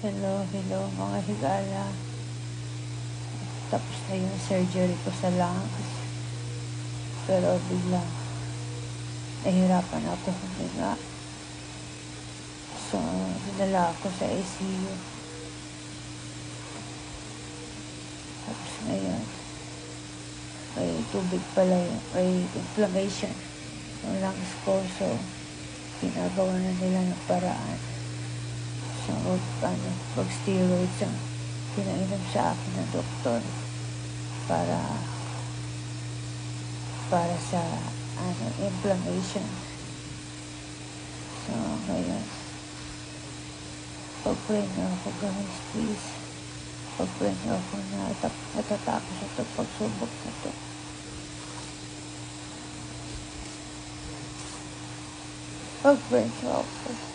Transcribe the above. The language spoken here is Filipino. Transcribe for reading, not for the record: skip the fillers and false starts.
Hello mga higala. Tapos na yung surgery ko sa lungs. Pero biglang nahirapan ako huminga. So, dinala ako sa ICU. Tapos ngayon, may tubig pala yun, may inflammation ng lungs ko. So, ginagawa na nila ng paraan. So, pag-steroids ang pinainom sa akin ng doktor para sa inflammation. So, ngayon, pag-pray na ako, guys, please. Pag-pray na ako na natatapos ito pagsubok na ito. Pag-pray na ako.